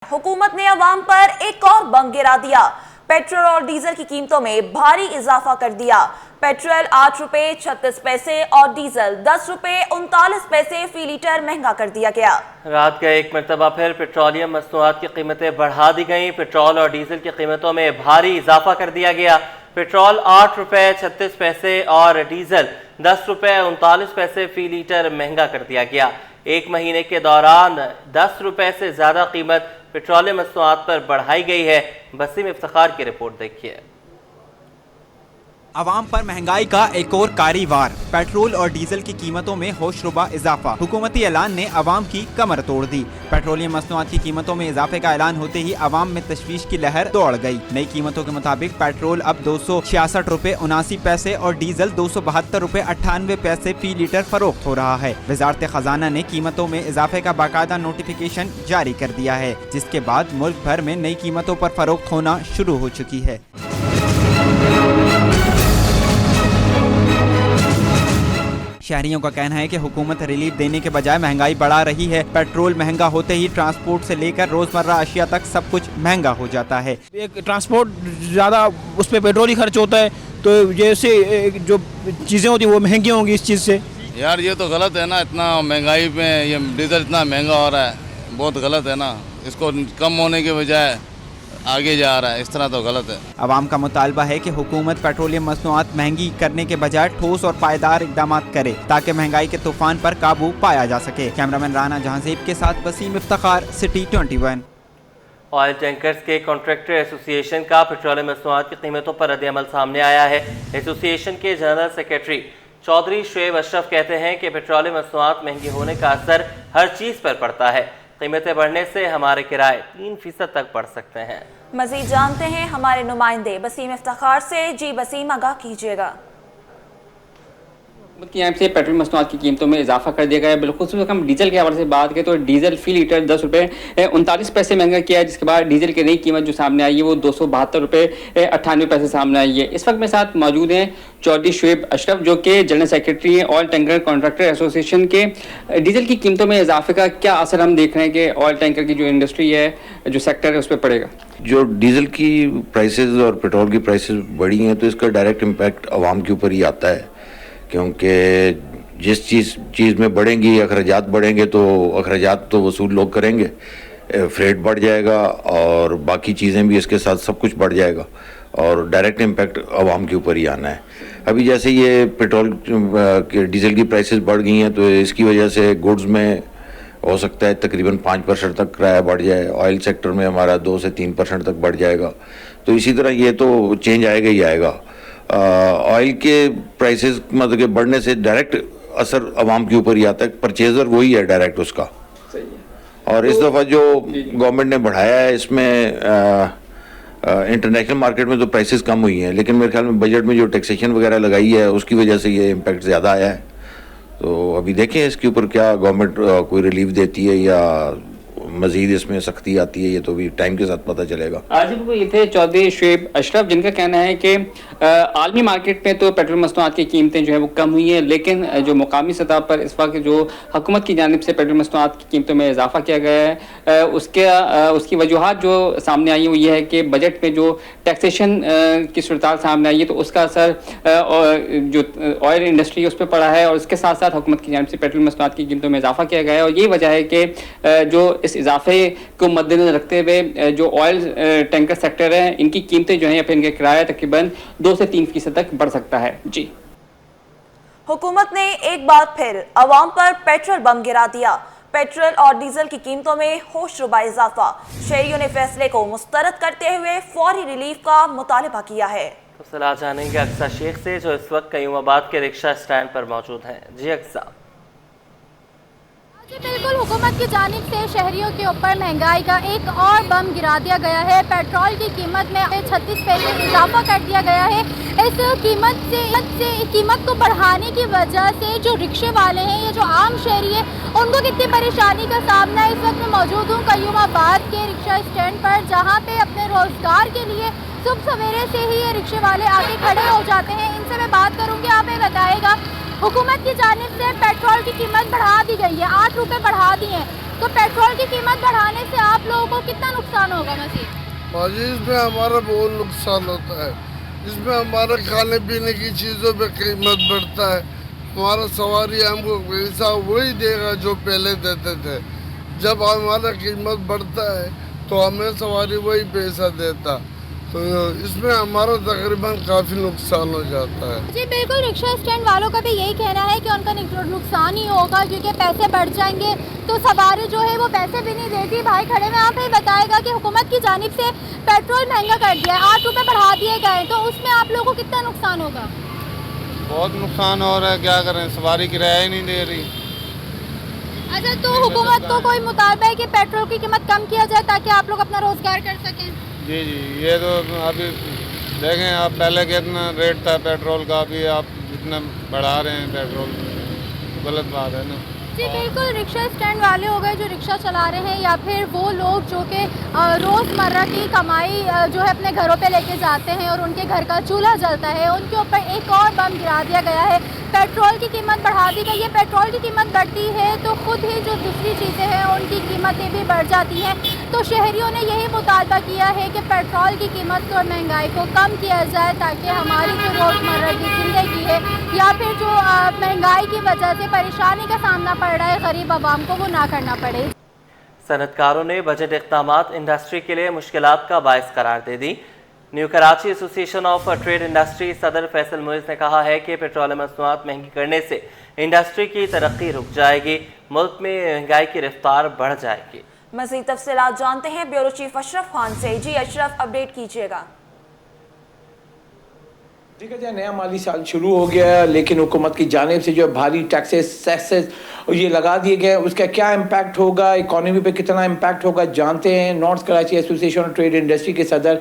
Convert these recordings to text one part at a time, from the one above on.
हुकूमत ने अवाम पर एक और बम गिरा दिया। पेट्रोल और डीजल की कीमतों में भारी इजाफा कर दिया। पेट्रोल 8 रुपए 36 पैसे और डीजल 10 रुपए 39 पैसे फी लीटर महंगा कर दिया गया। रात का एक मरतबा फिर पेट्रोलियम मसनूआत की कीमतें बढ़ा दी गई। पेट्रोल और डीजल की कीमतों में भारी इजाफा कर दिया गया। पेट्रोल 8 रुपए 36 पैसे और डीजल 10 रुपए 39 पैसे फी लीटर महंगा कर दिया गया। एक महीने के दौरान 10 रुपए से ज्यादा कीमत पेट्रोलियम मसनूआत पर बढ़ाई गई है। वसीम इफ्तिखार की रिपोर्ट देखिए। अवाम पर महंगाई का एक और कारी वार। पेट्रोल और डीजल की कीमतों में होशरुबा इजाफा। हुकूमती ऐलान ने अवाम की कमर तोड़ दी। पेट्रोलियम मसनूआत की कीमतों में इजाफे का ऐलान होते ही अवाम में तशवीश की लहर दौड़ गई। नई कीमतों के मुताबिक पेट्रोल अब 266 रुपए 79 पैसे और डीजल 272 रुपए 98 पैसे फी लीटर फरोख्त हो रहा है। वजारत खजाना ने कीमतों में इजाफे का बाकायदा नोटिफिकेशन जारी कर दिया है, जिसके बाद मुल्क भर में नई कीमतों पर फरोख्त होना शुरू हो चुकी है। शहरियों का कहना है कि हुकूमत रिलीफ देने के बजाय महंगाई बढ़ा रही है। पेट्रोल महंगा होते ही ट्रांसपोर्ट से लेकर रोजमर्रा अशिया तक सब कुछ महंगा हो जाता है। एक ट्रांसपोर्ट ज़्यादा उस पर पेट्रोल ही खर्च होता है, तो जैसे जो चीज़ें होती हैं वो महंगी होंगी इस चीज़ से। यार ये तो गलत है ना, इतना महंगाई पे ये डीजल इतना महंगा हो रहा है, बहुत गलत है ना। इसको कम होने के बजाय आगे जा रहा है, इस तरह तो गलत है। अवाम का मुतालबा है कि हुकूमत पेट्रोलियम मसनूआत महंगी करने के बजाय ठोस और पायदार इकदाम करे ताकि महंगाई के तूफान पर काबू पाया जा सके। कैमरामैन राना जहांज़ेब के साथ Waseem Iftikhar, city 21। Oil tankers के कॉन्ट्रैक्टर एसोसिएशन का पेट्रोलियम मसनूआत की कीमतों पर रद्द-ए-अमल सामने आया है। एसोसिएशन के जनरल सेक्रेटरी चौधरी शुएब अशरफ कहते हैं कि पेट्रोलियम मसनूआत महंगी होने का असर हर चीज़ पर पड़ता है। कीमतें बढ़ने से हमारे किराए 3% तक बढ़ सकते हैं। मजीद जानते हैं हमारे नुमाइंदे वसीम इफ्तिखार से। जी वसीम, आगाह कीजिएगा। की यहाँ से पेट्रोल मसनूआत की कीमतों में इजाफा कर दिया गया है। बिल्कुल हम डीजल के हवाले से बात करें तो डीजल फी लीटर 10 रुपये 39 पैसे महंगा किया है, जिसके बाद डीजल की नई कीमत जो सामने आई है वो 272 रुपये 98 पैसे सामने आई है। इस वक्त मेरे साथ मौजूद हैं चौधरी शुएब अशरफ, जो कि जनरल सेक्रेटरी हैं ऑयल टैंकर कॉन्ट्रैक्टर एसोसिएशन के। डीजल की कीमतों में इजाफे का क्या असर हम देख रहे हैं कि ऑयल टैंकर की जो इंडस्ट्री है, जो सेक्टर है, उस पर पड़ेगा? जो डीजल की प्राइसेस और पेट्रोल की प्राइसेस बढ़ी हैं तो इसका डायरेक्ट इम्पैक्ट आवाम के ऊपर ही आता है, क्योंकि जिस चीज़ में बढ़ेंगी अखराजात बढ़ेंगे तो अखराजात तो वसूल लोग करेंगे, फ्रेट बढ़ जाएगा और बाकी चीज़ें भी इसके साथ सब कुछ बढ़ जाएगा और डायरेक्ट इम्पैक्ट आवाम के ऊपर ही आना है। अभी जैसे ये पेट्रोल डीजल की प्राइसेस बढ़ गई हैं तो इसकी वजह से गुड्स में हो सकता है तकरीबन 5% तक किराया बढ़ जाए। ऑयल सेक्टर में हमारा 2 से 3% तक बढ़ जाएगा। तो इसी तरह ये तो चेंज आएगा ही आएगा। ऑयल के प्राइसेस मतलब के बढ़ने से डायरेक्ट असर आवाम के ऊपर ही आता है, परचेजर वही है डायरेक्ट उसका। और इस दफ़ा जो गवर्नमेंट ने बढ़ाया है इसमें इंटरनेशनल मार्केट में तो प्राइसेस कम हुई हैं, लेकिन मेरे ख्याल में बजट में जो टैक्सेशन वगैरह लगाई है उसकी वजह से ये इम्पैक्ट ज़्यादा आया है। तो अभी देखें इसके ऊपर क्या गवर्नमेंट कोई रिलीफ देती है या मजीद इसमें सख्ती आती है, ये तो भी टाइम के साथ पता चलेगा। आज ये थे चौधरी शुएब अशरफ, जिनका कहना है कि आलमी मार्केट में तो पेट्रोल मसनूआत की कीमतें जो है वो कम हुई हैं, लेकिन जो मुकामी सतह पर इस वक्त जो हुकूमत की जानिब से पेट्रोल मसनूआत की कीमतों में इजाफा किया गया है, उसकी वजूहात जो सामने आई है वो ये है कि बजट में जो टैक्सेशन की सूरत सामने आई है तो उसका असर जो ऑयल इंडस्ट्री है उस पर पड़ा है, और उसके साथ साथ हुकूमत की जानिब से पेट्रोल मसनूआत की कीमतों में इजाफा किया गया है। और यही वजह है कि जो इस इजाफे को मद्देनजर रखते हुए जो ऑयल टैंकर सेक्टर है, इनकी कीमतें जो हैं या फिर इनके किराया तकरीबन 2 से 3% तक बढ़ सकता है। जी, हुकूमत ने एक बार फिर अवाम पर पेट्रोल बम गिरा दिया। पेट्रोल और डीजल की कीमतों में होशरुबा इजाफा। शहरियों ने फैसले को मुस्तरद करते हुए फौरी रिलीफ का मुतालबा किया है। तो सलाह जानेंगे अक्सा शेख से, जो इस वक्त कयूमाबाद के रिक्शा स्टैंड पर मौजूद हैं। जी अक्सा। बिल्कुल, हुकूमत की जानिब से शहरियों के ऊपर महंगाई का एक और बम गिरा दिया गया है। पेट्रोल की कीमत में 36 पैसे इजाफा कर दिया गया है। इस कीमत को बढ़ाने की वजह से जो रिक्शे वाले हैं या जो आम शहरी है उनको कितनी परेशानी का सामना है। इस वक्त मैं मौजूद हूँ कयूमाबाद के रिक्शा स्टैंड पर, जहाँ पे अपने रोजगार के लिए सुबह सवेरे से ही ये रिक्शे वाले आके खड़े हो जाते हैं। इनसे मैं बात करूँगी, आप ये बताएगा हुकूमत की जानिब से पेट्रोल की कीमत बढ़ा दी गई है, 8 रुपये बढ़ा दिए हैं, तो पेट्रोल की कीमत बढ़ाने से आप लोगों को कितना नुकसान होगा मज़ीद? और इसमें हमारा बहुत नुकसान होता है। इसमें हमारा खाने पीने की चीज़ों पे कीमत बढ़ता है। हमारा सवारी हमको पैसा वही देगा जो पहले देते थे। जब हमारा कीमत बढ़ता है तो हमें सवारी वही पैसा देता, तो इसमें हमारा तकरीबन काफ़ी नुकसान हो जाता है। जी बिल्कुल, रिक्शा स्टैंड वालों का भी यही कहना है कि उनका नुकसान ही होगा क्योंकि पैसे बढ़ जाएंगे तो सवारी जो है वो पैसे भी नहीं देती। भाई खड़े में आप ही बताएगा कि हुकूमत की जानिब से पेट्रोल महंगा कर दिया है, 8 रुपये बढ़ा दिए गए, तो उसमें आप लोगों को कितना नुकसान होगा? बहुत नुकसान हो रहा है, क्या करें, सवारी किराया ही नहीं दे रही। अच्छा, तो हुकूमत को कोई मुतालबा है कि पेट्रोल की कीमत कम किया जाए ताकि आप लोग अपना रोजगार कर सकें? जी जी, ये तो अभी देखें आप, पहले कितना रेट था पेट्रोल का, अभी आप जितना बढ़ा रहे हैं पेट्रोल, गलत बात है ना। जी बिल्कुल, रिक्शा स्टैंड वाले हो गए जो रिक्शा चला रहे हैं या फिर वो लोग जो कि रोज़मर्रा की कमाई जो है अपने घरों पे लेके जाते हैं और उनके घर का चूल्हा जलता है, उनके ऊपर एक और बम गिरा दिया गया है। पेट्रोल की कीमत बढ़ा दी गई है। पेट्रोल की कीमत बढ़ती है तो खुद ही जो दूसरी चीज़ें हैं उनकी कीमतें भी बढ़ जाती हैं। तो शहरियों ने यही मुतालबा किया है कि पेट्रोल की कीमत और महंगाई को कम किया जाए ताकि हमारी जो रोज़मर्रा की ज़िंदगी है या फिर जो महंगाई की वजह से परेशानी का सामना पड़ रहा है गरीब आवाम को, वो ना करना पड़े। सनतकारों ने बजट इक़दामात इंडस्ट्री के लिए मुश्किलात का बायस करार दे दी। New Karachi association of trade industry सदर फैसल मुइज़ ने कहा है कि पेट्रोल मसनूआत महंगी करने से इंडस्ट्री की तरक्की रुक जाएगी, मुल्क में महंगाई की रफ्तार बढ़ जाएगी। मज़ीद तफसीलात जानते हैं ब्यूरो चीफ अशरफ खान से। जी अशरफ, अपडेट कीजिएगा। देखा नया माली साल शुरू हो गया लेकिन हुकूमत की जानिब से जो भारी टैक्सेस सेसेस ये लगा दिए गए, उसका क्या इम्पैक्ट होगा, इकॉनमी पे कितना इम्पैक्ट होगा जानते हैं। North Karachi association of trade industry के सदर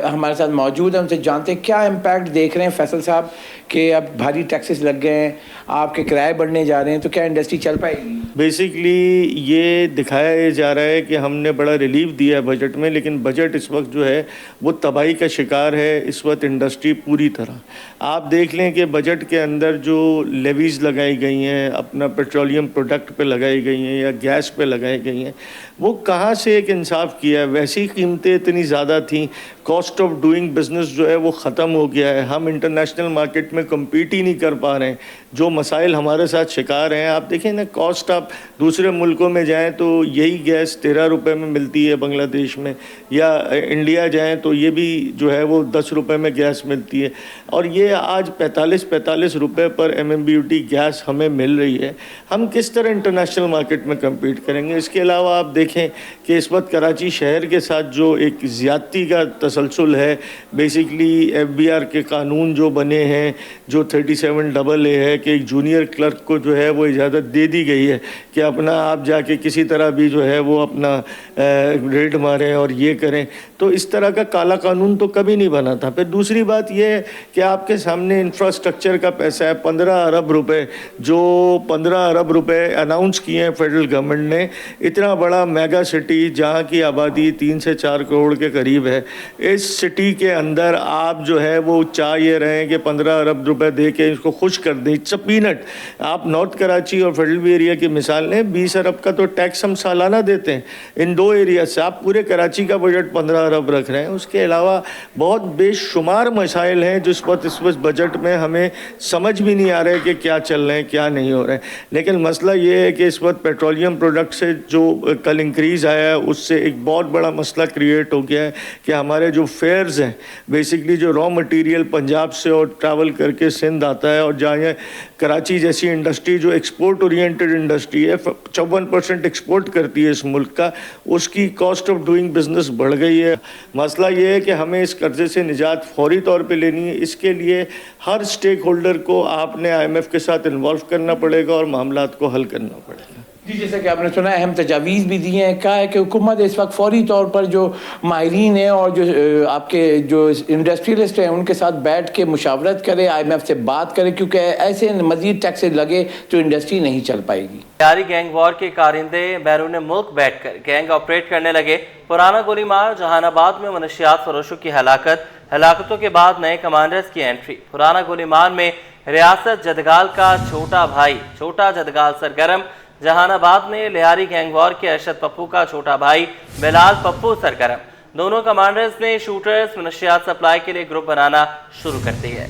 हमारे साथ मौजूद हैं, उनसे जानते हैं क्या इम्पैक्ट देख रहे हैं फैसल साहब कि अब भारी टैक्सेस लग गए हैं, आपके किराए बढ़ने जा रहे हैं, तो क्या इंडस्ट्री चल पाएगी? बेसिकली ये दिखाया जा रहा है कि हमने बड़ा रिलीफ दिया है बजट में, लेकिन बजट इस वक्त जो है वो तबाही का शिकार है इस वक्त इंडस्ट्री पूरी तरह। आप देख लें कि बजट के अंदर जो लेवीज़ लगाई गई हैं अपना पेट्रोलियम प्रोडक्ट पे लगाई गई हैं या गैस पे लगाई गई हैं, वो कहाँ से एक इंसाफ किया है। वैसी कीमतें इतनी ज़्यादा थी, कॉस्ट ऑफ डूइंग बिज़नेस जो है वो ख़त्म हो गया है, हम इंटरनेशनल मार्केट में कम्पीट ही नहीं कर पा रहे हैं। जो मसाइल हमारे साथ शिकार हैं, आप देखें ना, कॉस्ट आप दूसरे मुल्कों में जाएं तो यही गैस 13 रुपये में मिलती है बांग्लादेश में, या इंडिया जाएं तो ये भी जो है वो 10 रुपये में गैस मिलती है, और ये आज 45 रुपये पर MMBTU गैस हमें मिल रही है। हम किस तरह इंटरनेशनल मार्केट में कम्पीट करेंगे? इसके अलावा आप देखें कि इस वक्त कराची शहर के साथ जो एक ज़्यादती का तसलसल है, बेसिकली FBR के कानून जो बने हैं, जो 37AA है कि एक जूनियर क्लर्क को जो है वो इजाज़त दे दी गई है कि अपना आप जाके किसी तरह भी जो है वो अपना रेड मारें और ये करें, तो इस तरह का काला कानून तो कभी नहीं बना था। फिर दूसरी बात ये है कि आपके सामने इंफ्रास्ट्रक्चर का पैसा है 15 अरब रुपए, जो 15 अरब रुपए अनाउंस किए हैं फेडरल गवर्नमेंट ने। इतना बड़ा मेगा सिटी जहाँ की आबादी 3 से 4 करोड़ के करीब है, इस सिटी के अंदर आप जो है वो चाह ये रहे हैं कि 15 अरब रुपए दे के इसको खुश कर दें। It's a peanut. आप नॉर्थ कराची और फेडरल एरिया की मिसाल लें, 20 अरब का तो टैक्स हम सालाना देते हैं इन दो एरिया से, आप पूरे कराची का बजट 15 अरब रख रहे हैं। उसके अलावा बहुत बेशुमार मसाइल हैं जिस वक्त इस वक्त बजट में हमें समझ भी नहीं आ रहा है कि क्या चल रहे हैं क्या नहीं हो रहे हैं। लेकिन मसला ये है कि इस वक्त पेट्रोलियम प्रोडक्ट से जो कल इंक्रीज़ आया है उससे एक बहुत बड़ा मसला क्रिएट हो गया है कि हमारे जो फेयर्स हैं, बेसिकली जो रॉ मटेरियल पंजाब से और ट्रैवल करके सिंध आता है, और जहाँ कराची जैसी इंडस्ट्री जो एक्सपोर्ट ओरिएंटेड इंडस्ट्री है, 54% एक्सपोर्ट करती है इस मुल्क का, उसकी कॉस्ट ऑफ डूइंग बिजनेस बढ़ गई है। मसला ये है कि हमें इस कर्जे से निजात फौरी तौर पे लेनी है। इसके लिए हर स्टेक होल्डर को आपने IMF के साथ इन्वॉल्व करना पड़ेगा और मामलात को हल करना पड़ेगा। जी, जैसा कि आपने सुना अहम तजावीज़ भी दी हैं, कहा है कि हुकूमत इस वक्त फौरी तौर पर जो माहिरीन हैं और जो आपके जो इंडस्ट्रियलिस्ट हैं उनके साथ बैठ के मुशावरत करे, IMF से बात करे, क्योंकि ऐसे मजीद टैक्सेस लगे तो इंडस्ट्री नहीं चल पाएगी। जारी गैंग वॉर के कारिंदे बैरून मुल्क बैठकर गैंग ऑपरेट करने लगे। पुराना गोलीमार जहानाबाद में मनशियात फरोशों की हलाकतों के बाद नए कमांडर्स की एंट्री। पुराना गोलीमार में रियासत जदगाल का छोटा भाई छोटा जदगाल सरगर्म, जहानाबाद में लिहारी गैंगवॉर के अरशद पप्पू का छोटा भाई बिलाल पप्पू सरगर्म। दोनों कमांडर्स ने शूटर्स मनशियात सप्लाई के लिए ग्रुप बनाना शुरू कर दी है।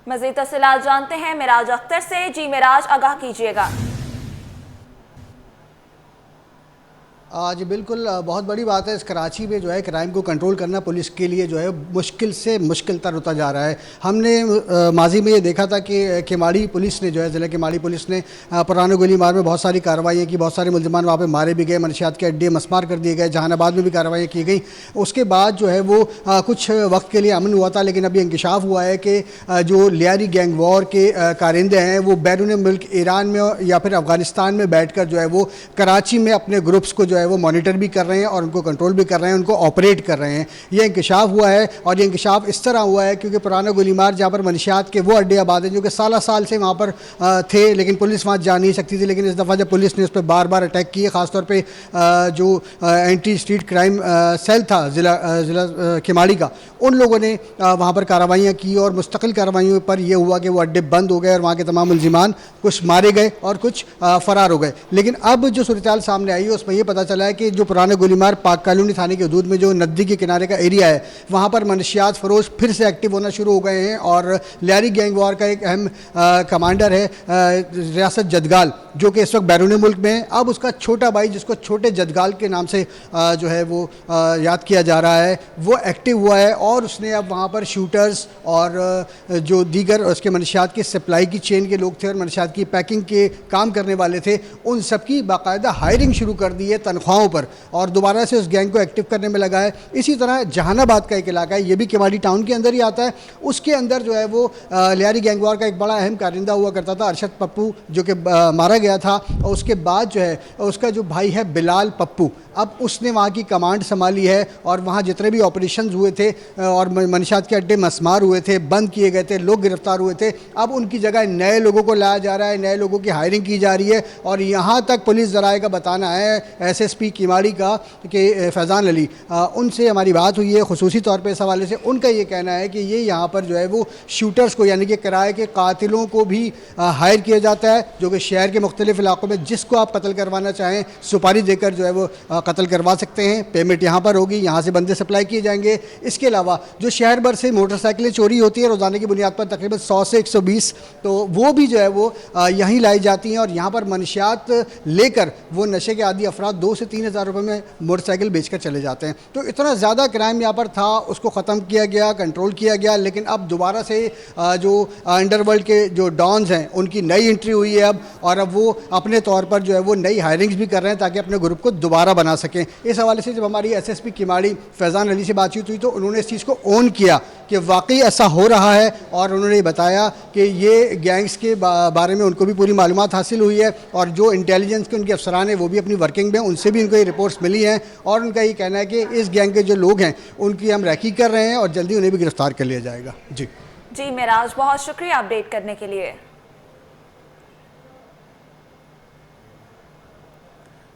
मज़ीद तफसीलात जानते हैं मिराज अख्तर से। जी मिराज, आगाह कीजिएगा। जी बिल्कुल, बहुत बड़ी बात है। इस कराची में जो है क्राइम को कंट्रोल करना पुलिस के लिए जो है मुश्किल से मुश्किल तर होता जा रहा है। हमने माजी में ये देखा था कि केमाड़ी पुलिस ने जो है ज़िले केमाड़ी पुलिस ने पुराना गोली मार में बहुत सारी कार्रवाइयाँ की, बहुत सारे मुलजमान वहाँ पे मारे भी गए, मनशियात के अड्डे मस्मार कर दिए गए। जहानाबाद में भी कार्रवाइयाँ की गई। उसके बाद जो है वो कुछ वक्त के लिए अमन हुआ था, लेकिन अभी इंकशाफ हुआ है कि जो लियारी गैंग वॉर के कारिंदे हैं वो बैरून मुल्क ईरान में या फिर अफ़गानिस्तान में बैठ कर जो है वो कराची में अपने ग्रुप्स को जो है वो मॉनिटर भी कर रहे हैं और उनको कंट्रोल भी कर रहे हैं, उनको ऑपरेट कर रहे हैं। ये इंकशाफ हुआ है और ये इंकशाफ इस तरह हुआ है क्योंकि पुराना गोलीमार जहाँ पर मनशियात के वो अड्डे आबाद हैं जो कि साल से वहाँ पर थे, लेकिन पुलिस वहाँ जा नहीं सकती थी। लेकिन इस दफ़ा जब पुलिस ने उस पर बार बार अटैक किए, ख़ासतौर पर जो एंटी स्ट्रीट क्राइम सेल था ज़िला केमाड़ी का, उन लोगों ने वहाँ पर कार्रवाइयाँ की और मुस्तकिल कार्रवाइयों पर यह हुआ कि वो अड्डे बंद हो गए और वहाँ के तमाम मुलजिमान कुछ मारे गए और कुछ फ़रार हो गए। लेकिन अब जो सूरत सामने आई है उसमें यह पता चला है कि जो पुराने गोलीमार पाक कॉलोनी थाने के हदूद में जो नदी के किनारे का एरिया है वहाँ पर मनशियात फरोश फिर से एक्टिव होना शुरू हो गए हैं। और लियारी गैंग वॉर का एक अहम कमांडर है रियासत जदगाल, जो कि इस वक्त बैरून मुल्क में है। अब उसका छोटा भाई, जिसको छोटे जदगाल के नाम से जो है वो याद किया जा रहा है, वो एक्टिव हुआ है और उसने अब वहाँ पर शूटर्स और जो दीगर उसके मनशियात की सप्लाई की चेन के लोग थे और मनशियात की पैकिंग के काम करने वाले थे, उन सबकी बाकायदा हायरिंग शुरू कर दी है तनख्वाहों पर और दोबारा से उस गैंग को एक्टिव करने में लगा है। इसी तरह जहानाबाद का एक इलाका है, ये भी केमाड़ी टाउन के अंदर ही आता है, उसके अंदर जो है वो लियारी गैंग वॉर का एक बड़ा अहम कारिंदा हुआ करता था अरशद पप्पू, जो कि मारा गया था। और उसके बाद जो है उसका जो भाई है बिलाल पप्पू, अब उसने वहाँ की कमांड संभाली है और वहाँ जितने भी ऑपरेशंस हुए थे और मनशियात के अड्डे मस्मार हुए थे, बंद किए गए थे, लोग गिरफ्तार हुए थे, अब उनकी जगह नए लोगों को लाया जा रहा है, नए लोगों की हायरिंग की जा रही है। और यहाँ तक पुलिस ज़राए का बताना है SSP केमाड़ी का कि फैज़ान अली, उनसे हमारी बात हुई है खुसूसी तौर पर इस हवाले से। उनका ये कहना है कि ये यहाँ पर जो है वो शूटर्स को यानी कि किराए के कातिलों को भी हायर किया जाता है, जो कि शहर के मुख्तलिफ इलाकों में जिसको आप कत्ल करवाना चाहें सुपारी देकर जो है वो कत्ल करवा सकते हैं। पेमेंट यहाँ पर होगी, यहाँ से बंदे सप्लाई किए जाएंगे। इसके अलावा जो शहर भर से मोटरसाइकिलें चोरी होती है रोज़ाना की बुनियाद पर तकरीबन 100 से 120, तो वो भी जो है वो यहीं लाई जाती हैं और यहाँ पर मनशियात लेकर वो नशे के आदि अफराद 2 से 3 हज़ार रुपये में मोटरसाइकिल बेचकर चले जाते हैं। तो इतना ज़्यादा क्राइम यहाँ पर था, उसको ख़त्म किया गया, कंट्रोल किया गया। लेकिन अब दोबारा से जो अंडरवर्ल्ड के जो डॉन्स हैं उनकी नई एंट्री हुई है अब, और अब वो अपने तौर पर जो है वो नई हायरिंग्स भी कर रहे हैं ताकि अपने ग्रुप को दोबारा बना सकें। इस हवाले से जब हमारी SSP केमाड़ी फैज़ान अली से बातचीत हुई तो उन्होंने इस चीज़ को ओन किया कि वाकई ऐसा हो रहा है और उन्होंने बताया कि ये गैंग्स के बारे में उनको भी पूरी मालूमात हासिल हुई है और जो इंटेलिजेंस के उनके अफसरान हैं वो भी अपनी वर्किंग में, उनसे भी उनको ये रिपोर्ट्स मिली हैं और उनका ये कहना है कि इस गैंग के जो लोग हैं उनकी हम रैकी कर रहे हैं और जल्दी उन्हें भी गिरफ्तार कर लिया जाएगा। जी मिराज, बहुत शुक्रिया अपडेट करने के लिए।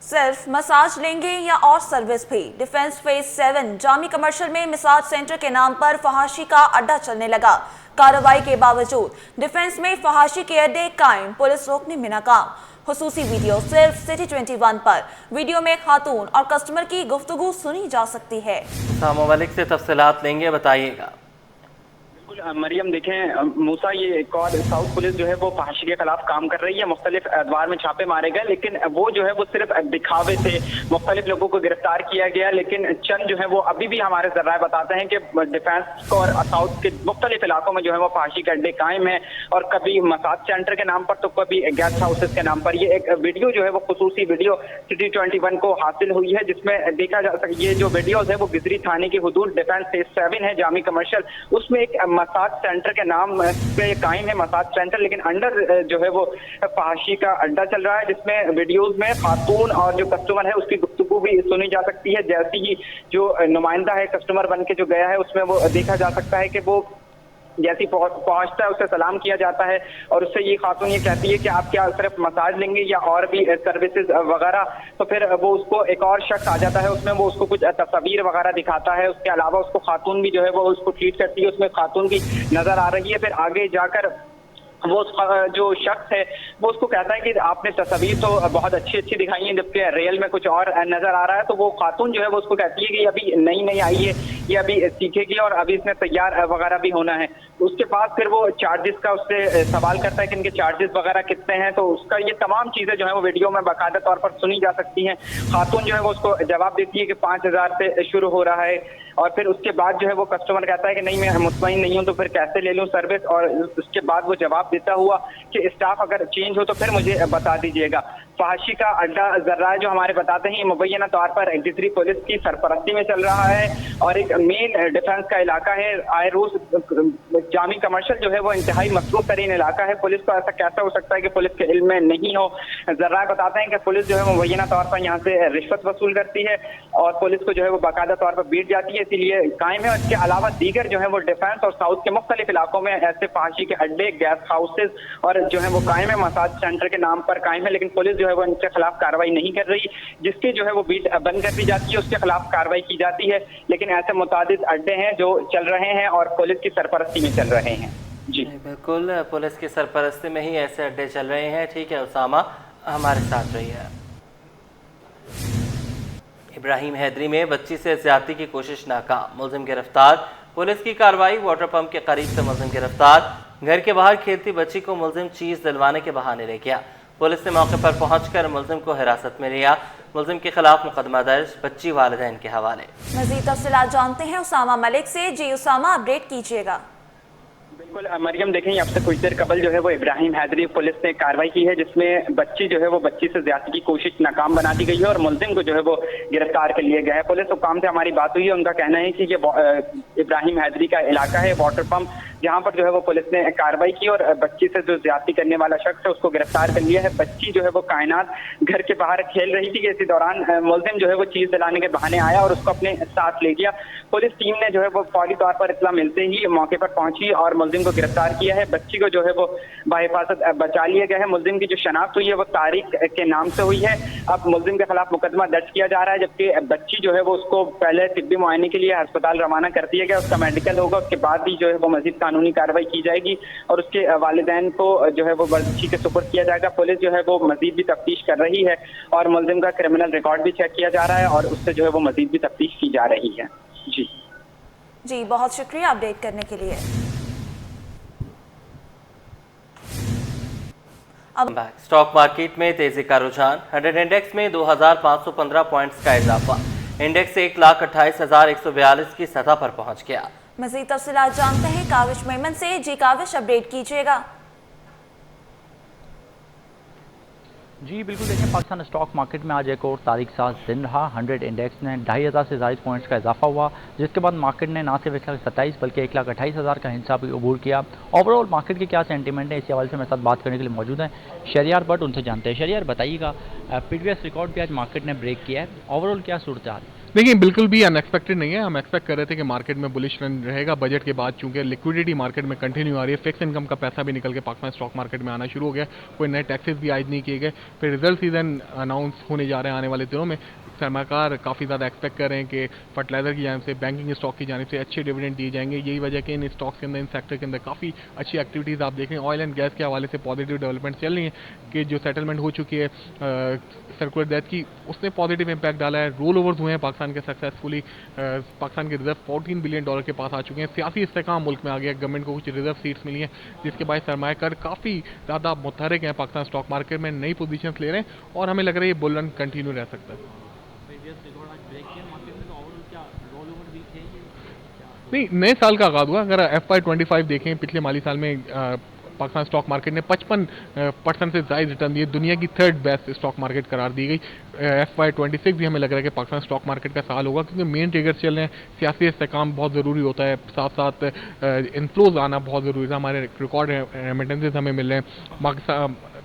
सिर्फ मसाज लेंगे या और सर्विस भी? डिफेंस फेज 7 जामी कमर्शियल में मसाज सेंटर के नाम पर फहाशी का अड्डा चलने लगा। कार्रवाई के बावजूद डिफेंस में फहाशी के अड्डे कायम, पुलिस रोकने में नाकाम। खुसूसी वीडियो सिर्फ सिटी 21 पर। वीडियो में खातून और कस्टमर की गुफ्तगू सुनी जा सकती है। मलिक से तफसीलात लेंगे, बताइएगा। मरियम, देखें मूसा, ये एक और साउथ पुलिस जो है वो फहाशी के खिलाफ काम कर रही है। मुख्तलिफ अदवार में छापे मारे गए, लेकिन वो जो है वो सिर्फ दिखावे से मुख्तलिफ लोगों को गिरफ्तार किया गया। लेकिन चंद जो है वो अभी भी हमारे जराए बताते हैं कि डिफेंस और साउथ के मुख्तलिफ इलाकों में जो है वो फहाशी के अड्डे कायम है और कभी मसाज सेंटर के नाम पर तो कभी गेस्ट हाउसेस के नाम पर। ये एक वीडियो जो है वो खुसूसी वीडियो सिटी 21 को हासिल हुई है, जिसमें देखा जा सकता है ये जो वीडियोज है वो गिजरी थाने की हुदूद डिफेंस फेज 7 है जामी कमर्शियल, उसमें एक मसाज सेंटर के नाम पे कायम है मसाज सेंटर, लेकिन अंडर जो है वो फहाशी का अड्डा चल रहा है, जिसमें वीडियोस में खातून और जो कस्टमर है उसकी गुफ्तगू भी सुनी जा सकती है। जैसे ही जो नुमाइंदा है कस्टमर बन के जो गया है उसमें वो देखा जा सकता है कि वो जैसी पहुंचता है उससे सलाम किया जाता है और उससे ये खातून ये कहती है कि आप क्या सिर्फ मसाज लेंगे या और भी सर्विसेज वगैरह। तो फिर वो उसको एक और शख्स आ जाता है, उसमें वो उसको कुछ तस्वीर वगैरह दिखाता है। उसके अलावा उसको खातून भी जो है वो उसको ट्रीट करती है, उसमें खातून भी नजर आ रही है। फिर आगे जाकर वो जो शख्स है वो उसको कहता है कि आपने तस्वीर तो बहुत अच्छी दिखाई है जबकि रियल में कुछ और नजर आ रहा है। तो वो खातून जो है वो उसको कहती है कि अभी नई आई है, ये अभी सीखेगी और अभी इसमें तैयार वगैरह भी होना है। उसके बाद फिर वो चार्जेस का उससे सवाल करता है कि इनके चार्जेस वगैरह कितने हैं। तो उसका ये तमाम चीजें जो है वो वीडियो में बाकायदा तौर पर सुनी जा सकती हैं। खातून जो है वो उसको जवाब देती है कि 5,000 से शुरू हो रहा है और फिर उसके बाद जो है वो कस्टमर कहता है कि नहीं मैं मुतमईन नहीं हूं तो फिर कैसे ले लूं सर्विस। और उसके बाद वो जवाब देता हुआ कि स्टाफ अगर चेंज हो तो फिर मुझे बता दीजिएगा। फहाशी का अड्डा जर्रा जो हमारे बताते हैं मुबैना तौर पर 83 पुलिस की सरपरस्ती में चल रहा है और एक मेन डिफेंस का इलाका है। आए रोज जामी कमर्शियल जो है वो इंतहाई मसरूफ तरीन इलाका है। पुलिस को ऐसा कैसा हो सकता है कि पुलिस के इल्म में नहीं हो। जर्रा बताते हैं कि पुलिस जो है मुबैना तौर पर यहाँ से रिश्वत वसूल करती है और पुलिस को जो है वो बाकायदा तौर पर बीट जाती है, इसीलिए कायम है। इसके अलावा दीगर जो है वो डिफेंस और साउथ के मुख्तलिफ इलाकों में ऐसे फहाशी के अड्डे, गैस हाउसेज और जो है वो कायम है, मसाज सेंटर के नाम पर कायम है, लेकिन पुलिस जो है वो इनके खिलाफ कार्रवाई नहीं कर रही। जिसकी जो है वो बीट बंद कर दी जाती है उसके खिलाफ कार्रवाई की जाती है। लेकिन ऐसे मुतादिद अड्डे हैं जो चल रहे हैं और पुलिस की सरपरस्ती में चल रहे हैं। जी बिल्कुल, पुलिस की सरपरस्ती में ही ऐसे अड्डे चल रहे हैं। ठीक है उसामा, हमारे साथ रही है। इब्राहिम हैदरी में बच्ची से ज्यादती की कोशिश नाकाम, मुलजिम गिरफ्तार। पुलिस की कार्रवाई, वाटर पंप के करीब से मुलजिम गिरफ्तार। घर के बाहर खेलती बच्ची को मुलजिम चीज दिलवाने के बहाने ले गया। पुलिस ने मौके पर पहुंचकर मुलजिम को हिरासत में लिया। मुलजिम के खिलाफ मुकदमा दर्ज, बच्ची वालिदैन के हवाले। मजीद तफसीलात जानते हैं उसामा मलिक से। जी उसामा, अपडेट कीजिएगा। बिल्कुल मरियम, देखें अब से कुछ देर कबल जो है वो इब्राहिम हैदरी पुलिस ने कार्रवाई की है जिसमें बच्ची जो है वो बच्ची से ज्यादती की कोशिश नाकाम बना दी गई है और मुलजिम को जो है वो गिरफ्तार कर लिया गया है। पुलिस हुकाम से हमारी बात हुई है, उनका कहना है कि ये इब्राहिम हैदरी का इलाका है, वाटर पंप, जहाँ पर जो है वो पुलिस ने कार्रवाई की और बच्ची से जो ज्यादती करने वाला शख्स है उसको गिरफ्तार कर लिया है। बच्ची जो है वो कायनात घर के बाहर खेल रही थी, इसी दौरान मुलजिम जो है वो चीज दिलाने के बहाने आया और उसको अपने साथ ले गया। पुलिस टीम ने जो है वो फौरी तौर पर इत्तला मिलते ही मौके पर पहुंची और मुलजिम को गिरफ्तार किया है। बच्ची को जो है वो बाहिफाजत बचा लिया गया है। मुलजिम की जो शनाख्त हुई है वो तारिक के नाम से हुई है। अब मुलजिम के खिलाफ मुकदमा दर्ज किया जा रहा है, जबकि बच्ची जो है वो उसको पहले तिब्बी मुआयने के लिए अस्पताल रवाना कर दिया गया। उसका मेडिकल होगा, उसके बाद ही जो है वो मजीद कानूनी कार्रवाई की जाएगी और उसके वालिदैन को जो है वो बच्ची के सुपुर्द किया जाएगा। पुलिस जो है वो मजीद भी तफ्तीश कर रही है और मुलजिम का क्रिमिनल रिकॉर्ड भी चेक किया जा रहा है और उससे जो है वो मजीद भी तफ्तीश की जा रही है। जी बहुत शुक्रिया अपडेट करने के लिए। अब स्टॉक मार्केट में तेजी का रुझान, 100 इंडेक्स में 2515 पॉइंट्स का इजाफा। इंडेक्स 1,28,142 की सतह पर पहुंच गया। मजीद तफसीलात जानते हैं काविश मेमन से। जी काविश, अपडेट कीजिएगा। जी बिल्कुल, देखें पाकिस्तान स्टॉक मार्केट में आज एक और तारीख साज दिन रहा। 100 इंडेक्स ने 2,500 से ज़ायद पॉइंट्स का इजाफा हुआ, जिसके बाद मार्केट ने ना सिर्फ 1,27,000 बल्कि 1,28,000 का हिस्सा भी अबूर किया। ओवरऑल मार्केट की क्या सेंटीमेंट है, इसी हवाले से मेरे साथ बात करने के लिए मौजूद हैं शहरियार भट्ट, उनसे जानते हैं। शहरियार बताइएगा, प्रीवियस रिकॉर्ड भी आज मार्केट ने ब्रेक किया है, ओवरऑल क्या सूरत हाल? देखिए बिल्कुल भी अनएक्सपेक्टेड नहीं है। हम एक्सपेक्ट कर रहे थे कि मार्केट में बुलिश रन रहेगा बजट के बाद, चूंकि लिक्विडिटी मार्केट में कंटिन्यू आ रही है, फिक्स इनकम का पैसा भी निकल के पाकिस्तान स्टॉक मार्केट में आना शुरू हो गया, कोई नए टैक्सेस भी आज नहीं किए गए, फिर रिजल्ट सीजन अनाउंस होने जा रहे हैं आने वाले दिनों में। सरमाकार काफ़ी ज़्यादा एक्सपेक्ट कर रहे हैं कि फर्टिलाइजर की जानिब से, बैंकिंग स्टॉक की जानिब से अच्छे डिविडेंड दिए जाएंगे। यही वजह कि इन स्टॉक्स के अंदर, इन सेक्टर के अंदर काफ़ी अच्छी एक्टिविटीज़ आप देख रहे हैं। ऑयल एंड गैस के हवाले से पॉजिटिव डेवलपमेंट चल रही है कि जो सेटलमेंट हो चुकी है सर्कुलर डेथ की, उसने पॉजिटिव इंपैक्ट डाला है। रोल ओवर्स हुए हैं पाकिस्तान के सक्सेसफुली, पाकिस्तान के रिजर्व $14 बिलियन के पास आ चुके हैं। सियासी इस्तेकाम मुल्क में आ गया, गवर्नमेंट को कुछ रिजर्व सीट्स मिली हैं, जिसके बाद सरमायाकार काफ़ी ज़्यादा मुतहरिक हैं पाकिस्तान स्टॉक मार्केट में, नई पोजीशन ले रहे हैं और हमें लग रहा है ये बुल रन कंटिन्यू रह सकता है। नहीं, नए साल का आगाज़ हुआ। अगर FY25 देखें, पिछले माली साल में पाकिस्तान स्टॉक मार्केट ने 55% से ज़्यादा रिटर्न दिए, दुनिया की 3rd बेस्ट स्टॉक मार्केट करार दी गई। FY26 भी हमें लग रहा है कि पाकिस्तान स्टॉक मार्केट का साल होगा, क्योंकि मेन ट्रिगर्स चल रहे हैं। सियासी इस्तेकाम बहुत ज़रूरी होता है, साथ साथ इनफ्लोज आना बहुत ज़रूरी है। हमारे रिकॉर्ड रेमिटेंसेस हमें मिल रहे हैं।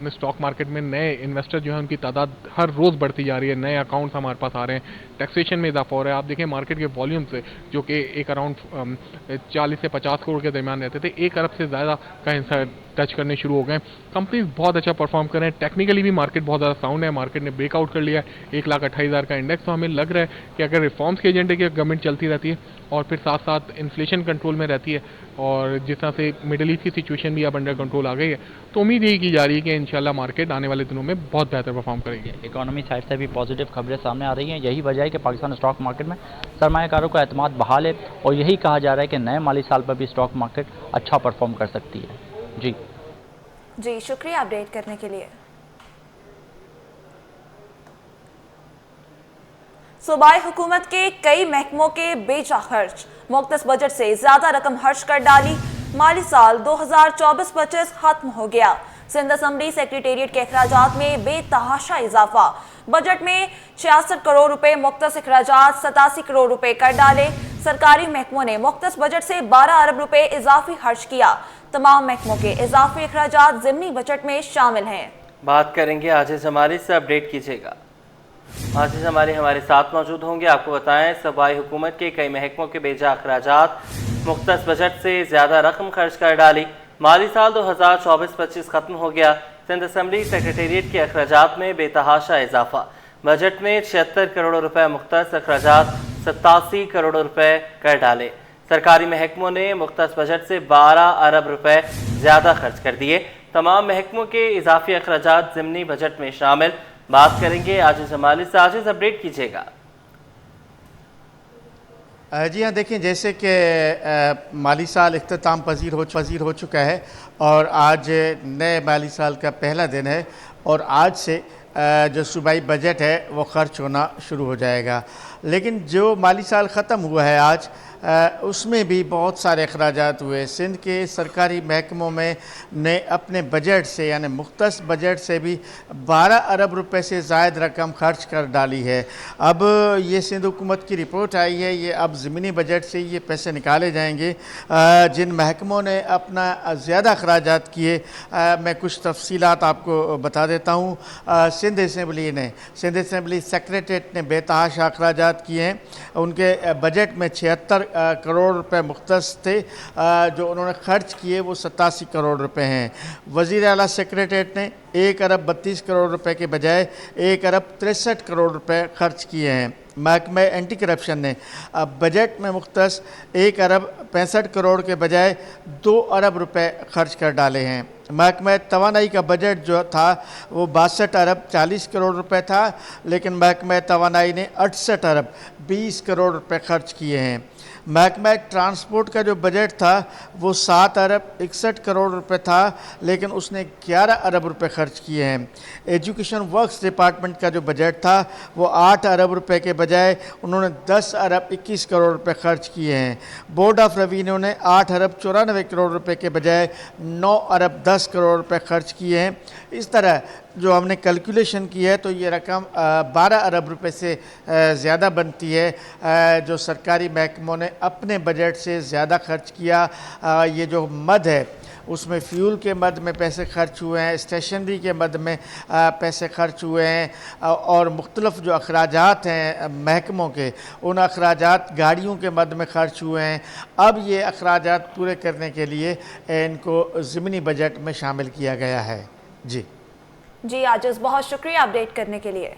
स्टॉक मार्केट में नए इन्वेस्टर जो है उनकी तादाद हर रोज़ बढ़ती जा रही है, नए अकाउंट्स हमारे पास आ रहे हैं, टैक्सेशन में इजाफा हो रहा है। आप देखें मार्केट के वॉल्यूम से जो कि एक अराउंड 40 से 50 करोड़ के दरमियान रहते थे, 1 अरब से ज़्यादा का हिस्सा टच करने शुरू हो गए। कंपनीज बहुत अच्छा परफॉर्म कर रहे हैं, टेक्निकली भी मार्केट बहुत ज़्यादा साउंड है, मार्केट ने ब्रेकआउट कर लिया है 1,28,000 का इंडेक्स। तो हमें लग रहा है कि अगर रिफॉर्म्स के एजेंडे की गवर्नमेंट चलती रहती है और फिर साथ साथ इन्फ्लेशन कंट्रोल में रहती है और जिस तरह से मिडिल ईस्ट की सिचुएशन भी अब अंडर कंट्रोल आ गई है, तो उम्मीद यही की जा रही है कि इंशाल्लाह मार्केट आने वाले दिनों में बहुत बेहतर परफॉर्म करेगी। इकोनॉमी साइड से भी पॉजिटिव खबरें सामने आ रही हैं। यही वजह है कि पाकिस्तान स्टॉक मार्केट में सरमायाकारों का एतमाद बहाल है और यही कहा जा रहा है कि नए माली साल पर भी स्टॉक मार्केट अच्छा परफॉर्म कर सकती है। जी शुक्रिया अपडेट करने के लिए। सूबाई हुकूमत के कई महकमों के बेजा खर्च, मुख्तस बजट से ज्यादा रकम खर्च कर डाली। माली साल 2024-25 खत्म हो गया। सिंध असम्बली सेक्रेटेरिएट के अखराजात में बेतहाशा इजाफा। बजट में 66 करोड़ रुपए मुख्तस अखराजात 87 करोड़ रुपए कर डाले। सरकारी महकमों ने मुख्तस बजट से 12 अरब रुपए इजाफी खर्च किया। तमाम महकमों के इजाफी अखराजात ज़िमनी बजट में शामिल हैं। बात करेंगे आजिज़ जमाली से, अपडेट कीजिएगा। आजिज़ जमाली हमारे साथ मौजूद होंगे। आपको बताएं सूबाई हुकूमत के कई महकमों के बेजा अखराजात मुख्तस बजट से ज़्यादा रकम खर्च कर डाली। माली साल 2024-25 खत्म हो गया। सिंध असम्बली सेक्रेटेरिएट के अखराजात में बेतहाशा इजाफा। बजट में 76 करोड़ रुपए मुख्तस अखराजात 87 करोड़ रुपए कर डाले। सरकारी महकमों ने मुख्तस बजट से 12 अरब रुपए ज़्यादा खर्च कर दिए। तमाम महकमों के इजाफी अखराजात ज़िमनी बजट में शामिल। बात करेंगे आजिज़ जमाली से। आजिज़ अपडेट कीजिएगा। जी हाँ, देखें जैसे कि माली साल इख्तिताम पजीर हो चुका है और आज नए माली साल का पहला दिन है और आज से जो सूबाई बजट है वो खर्च होना शुरू हो जाएगा। लेकिन जो माली साल ख़त्म हुआ है आज उसमें भी बहुत सारे अखराजात हुए। सिंध के सरकारी महकमों में ने अपने बजट से यानी मुख्तस बजट से भी 12 अरब रुपए से ज़ायद रकम खर्च कर डाली है। अब ये सिंध हुकूमत की रिपोर्ट आई है, ये अब ज़मीनी बजट से ये पैसे निकाले जाएंगे जिन महकमों ने अपना ज़्यादा अखराजात किए। मैं कुछ तफसीलात आपको बता देता हूँ। सिंध असम्बली सेक्रेटेरिएट ने बेतहाशा अखराजात किए हैं। उनके बजट में 76 करोड़ रुपए मुख्तस थे, जो उन्होंने खर्च किए वो 87 करोड़ रुपए हैं। वज़ीर आला सेक्रेटेरिएट ने 1 अरब 32 करोड़ रुपए के बजाय 1 अरब 63 करोड़ रुपए खर्च किए हैं। महकमा एंटी करप्शन ने बजट में मुख्तस 1 अरब 65 करोड़ के बजाय 2 अरब रुपए खर्च कर डाले हैं। महकमा तवानाई का बजट जो था वो 62 अरब 40 करोड़ रुपए था, लेकिन महकमा तवानाई ने 68 अरब 20 करोड़ रुपए खर्च किए हैं। महकमा ट्रांसपोर्ट का जो बजट था वो 7 अरब 61 करोड़ रुपए था, लेकिन उसने 11 अरब रुपए खर्च किए हैं। एजुकेशन वर्क्स डिपार्टमेंट का जो बजट था वो 8 अरब रुपए के बजाय उन्होंने 10 अरब 21 करोड़ रुपए खर्च किए हैं। बोर्ड ऑफ रेवेन्यू ने 8 अरब 94 करोड़ रुपए के बजाय 9 अरब 10 करोड़ रुपए खर्च किए हैं। इस तरह जो हमने कैलकुलेशन की है तो ये रकम 12 अरब रुपए से ज़्यादा बनती है जो सरकारी महकमों ने अपने बजट से ज़्यादा खर्च किया। ये जो मद है उसमें फ्यूल के मद में पैसे खर्च हुए हैं, स्टेशनरी के मद में पैसे खर्च हुए हैं और मुख्तलिफ जो अखराजात हैं महकमों के उन अखराजात गाड़ियों के मद में खर्च हुए हैं। अब ये अखराजात पूरे करने के लिए इनको ज़िमनी बजट में शामिल किया गया है। जी आजिज़, बहुत शुक्रिया अपडेट करने के लिए।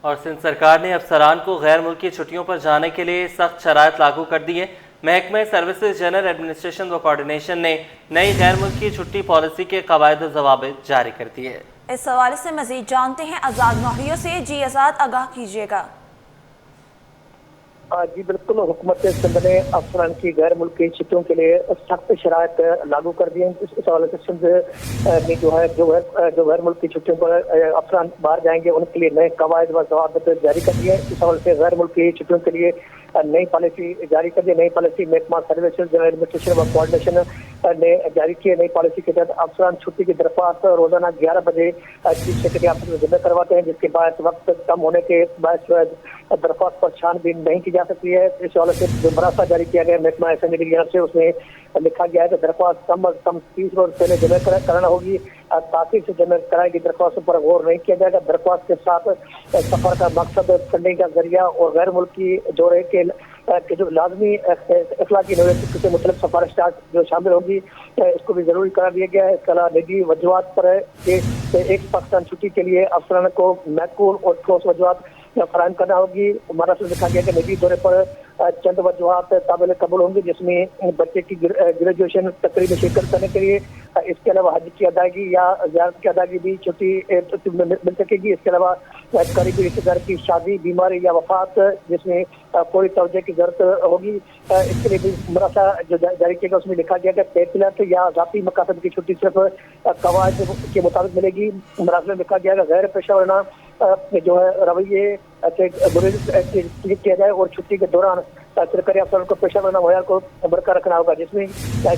और सिंध सरकार ने अफसरान को गैर मुल्की छुट्टियों पर जाने के लिए सख्त शराइत लागू कर दी है। महकमा सर्विसेज जनरल एडमिनिस्ट्रेशन व कोऑर्डिनेशन ने नई गैर मुल्की छुट्टी पॉलिसी के कवायद व ज़वाबित जारी कर दिए है। इस हवाले से मजीद जानते हैं आज़ाद नौहरियों से। जी आज़ाद, आगाह कीजिएगा। जी बिल्कुल, हुकूमत सिंध ने अफसरान की गैर मुल्की छुट्टियों के लिए सख्त शराइत लागू कर दी है। इस हवाले से सिंध में जो गैर मुल्की छुट्टियों पर अफसरान बाहर जाएंगे उनके लिए नए कवायद व ज़वाबित जारी कर दिए। इस हवाले से गैर मुल्की छुट्टियों के लिए नई पॉलिसी जारी कर दी। नई पॉलिसी महकमा सर्विसेज जनरल एडमिनिस्ट्रेशन व कोऑर्डिनेशन ने जारी की है। नई पॉलिसी के तहत अफसरान छुट्टी की दरख्वास्त रोजाना 11 बजे चीफ सेक्रेटरी ऑफिस में जमा करवाते हैं, जिसके बाद वक्त कम होने के बायस दरख्वास्त पर छानबीन नहीं की जा सकती है। इस हवाले से जो मरासा जारी किया गया महकमा SME की तरफ से, उसमें लिखा गया है कि दरख्वास्त कम अज कम 30 रोज पहले जमा कराना होगी। ताखिर से जमा कराई गई दरख्वास्तों पर गौर नहीं किया जाएगा। दरख्वास्त के साथ सफर का मकसद, फंडिंग का जरिया और गैर मुल्की दौरे के जो लाजमी अखलाकी नोटिस से मुतल्लिक़ सिफारिशात जो शामिल होगी, इसको भी जरूरी करार दिया गया है। इसके अलावा निजी वजूहात पर है कि एक पाकिस्तान छुट्टी के लिए अफसरान को मैकूल और ठोस वजूहात फराहम करना होगी। हमारा से लिखा गया कि निजी दौरे पर चंद वजूहात काबिल कबूल होंगी, जिसमें बच्चे की ग्रेजुएशन तकरीब में शिरकत करने के लिए, इसके अलावा हज की अदायगी या ज़ियारत की अदायगी भी छुट्टी मिल सकेगी। इसके अलावा करीबी रिश्तेदार की शादी, बीमारी या वफात जिसमें कोई तवज्जो की जरूरत होगी, इसके लिए भी मरासा जो जारी किया गया उसमें लिखा गया कि तहसीलत या ज़ाती मकासद की छुट्टी सिर्फ कवायद के मुताबिक मिलेगी। मरासा में लिखा गया कि गैर पेशा वराना जो है रवैये किया जाए और छुट्टी के दौरान सरकारी अफसरों को पेशा वराना मुहैया को बरकरार रखना होगा, जिसमें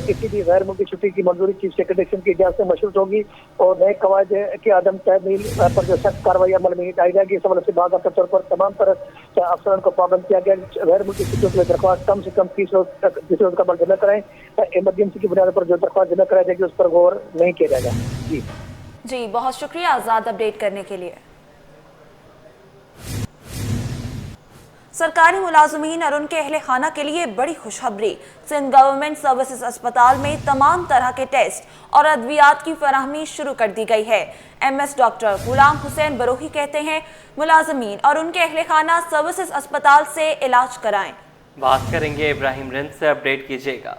किसी भी गैर मुल्की छुट्टी की मंजूरी चीफ सेक्रेटरी की इजाजत से मशरूत होगी और नए कवायद के अदम तहमील पर जो सख्त कार्रवाई अमल में लाई जाएगी। इस हवाले से बाकायदा तौर पर तमाम तरह अफसरों को पाबंद किया गया। गैर मुल्की छुट्टियों के लिए दरख्वास्त कम से कम 30 रोज का अमल जमा कराएं। इमरजेंसी की बुनियाद पर जो दरख्वास्त जमा कराई जाएगी उस पर गौर नहीं किया जाएगा। जी बहुत शुक्रिया आज़ाद अपडेट करने के लिए। सरकारी मुलाजमीन और उनके अहले खाना के लिए बड़ी खुशखबरी। सिंध गवर्नमेंट सर्विसेज अस्पताल में तमाम तरह के टेस्ट और अद्वियात की फराहमी शुरू कर दी गई है। MS डॉक्टर गुलाम हुसैन बरोही कहते हैं मुलाजमीन और उनके अहले खाना सर्विसेज अस्पताल से इलाज कराएं। बात करेंगे इब्राहिम रिंद से, अपडेट कीजिएगा।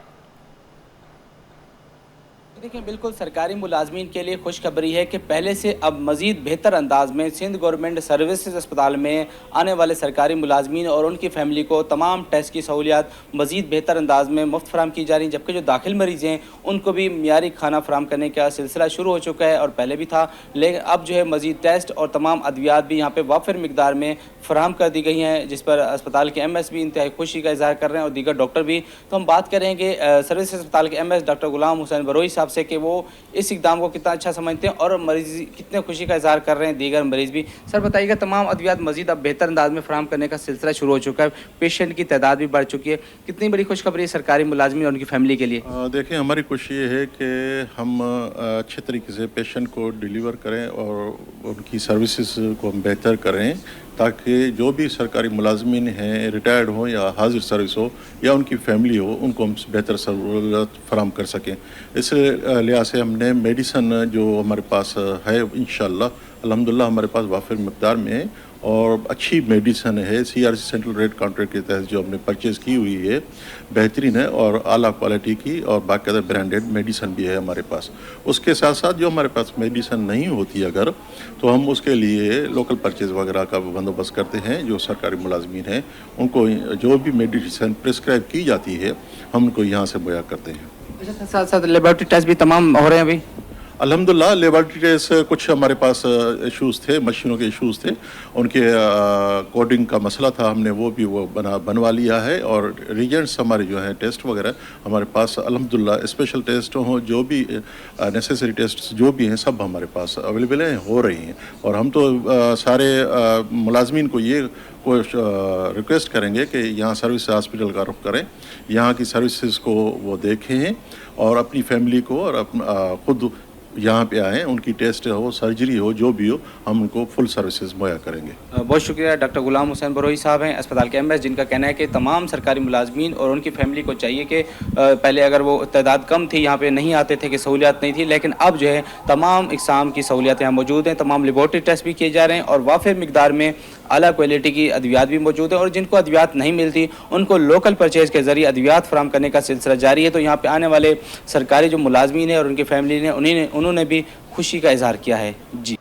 देखिए बिल्कुल सरकारी मुलाजमीन के लिए खुशखबरी है कि पहले से अब मज़ीद बेहतर अंदाज में सिंध गवर्नमेंट सर्विसेज अस्पताल में आने वाले सरकारी मुलाजमीन और उनकी फैमिली को तमाम टेस्ट की सहूलियात मज़ीद बेहतर अंदाज में मुफ्त फराम की जा रही हैं, जबकि जो दाखिल मरीज़ हैं उनको भी मियारी खाना फराम करने का सिलसिला शुरू हो चुका है और पहले भी था, लेकिन अब जो है मज़ीद टेस्ट और तमाम अद्वियात भी यहाँ पर वाफिर मिकदार में फराम कर दी गई हैं, जिस पर अस्पताल के MS भी इंतहाई खुशी का इजहार कर रहे हैं और दीगर डॉक्टर भी। तो हम बात करेंगे सर्विसेज अस्पताल के MS डॉक्टर गुलाम हुसैन बरोही साहब से कि वो इस इक़दाम को कितना अच्छा समझते हैं और मरीज कितने खुशी का इजहार कर रहे हैं, दीगर मरीज भी। सर बताइएगा तमाम अद्वियात मजीद अब बेहतर अंदाज में फराम करने का सिलसिला शुरू हो चुका है, पेशेंट की तादाद भी बढ़ चुकी है, कितनी बड़ी खुशखबरी है सरकारी मुलाजमीन और उनकी फैमिली के लिए? देखिए हमारी खुशी ये है कि हम अच्छे तरीके से पेशेंट को डिलीवर करें और उनकी सर्विसेज को हम बेहतर करें, ताकि जो भी सरकारी मुलाजमीन हैं, रिटायर्ड हो या हाजिर सर्विस हो या उनकी फैमिली हो, उनको हम बेहतर सहूलत फराम कर सकें। इस लिहाज से हमने मेडिसन जो हमारे पास है इंशाअल्लाह अल्हम्दुलिल्लाह हमारे पास वाफिर मकदार में है और अच्छी मेडिसन है। CRC सेंट्रल रेट कॉन्ट्रैक्ट के तहत जो हमने परचेज़ की हुई है बेहतरीन है और आला क्वालिटी की और बाकायदा ब्रांडेड मेडिसन भी है हमारे पास। उसके साथ साथ जो हमारे पास मेडिसन नहीं होती अगर, तो हम उसके लिए लोकल परचेज़ वगैरह का बंदोबस्त करते हैं। जो सरकारी मुलाजमीन हैं उनको जो भी मेडिसन प्रिस्क्राइब की जाती है हम उनको यहाँ से मुहैया करते हैं। साथ साथ लेबोरेटरी टेस्ट भी तमाम हो रहे हैं अभी? अल्हम्दुलिल्लाह लेबोरेटरी टेस्ट कुछ हमारे पास इश्यूज़ थे, मशीनों के इश्यूज़ थे, उनके कोडिंग का मसला था, हमने वो भी बनवा लिया है और रिजेंट्स हमारे जो हैं टेस्ट वगैरह हमारे पास अल्हम्दुलिल्लाह स्पेशल टेस्ट हों, जो भी नेसेसरी टेस्ट जो भी हैं सब हमारे पास अवेलेबल हैं, हो रही हैं। और हम तो सारे मुलाजमीन को ये रिक्वेस्ट करेंगे कि यहाँ सर्विस हॉस्पिटल का रुख करें, यहाँ की सर्विसेज को वो देखें और अपनी फैमिली को और खुद यहाँ पे आएँ, उनकी टेस्ट हो, सर्जरी हो, जो भी हो, हम उनको फुल सर्विसेज मुहैया करेंगे। बहुत शुक्रिया। डॉक्टर गुलाम हुसैन बरोही साहब हैं अस्पताल के MS, जिनका कहना है कि तमाम सरकारी मुलाजमीन और उनकी फैमिली को चाहिए कि पहले अगर वो तादाद कम थी, यहाँ पे नहीं आते थे कि सहूलियात नहीं थी, लेकिन अब जो है तमाम इकसाम की सहूलियात यहाँ मौजूद हैं, तमाम लेबॉर्ट्री टेस्ट भी किए जा रहे हैं और वाफिर मिकदार में आला क्वालिटी की अद्वियात भी मौजूद है और जिनको अद्वियात नहीं मिलती उनको लोकल परचेज़ के ज़रिए अद्वियात फराम करने का सिलसिला जारी है। तो यहाँ पे आने वाले सरकारी जो मुलाजमीन हैं और उनकी फैमिली ने उन्होंने भी खुशी का इजहार किया है। जी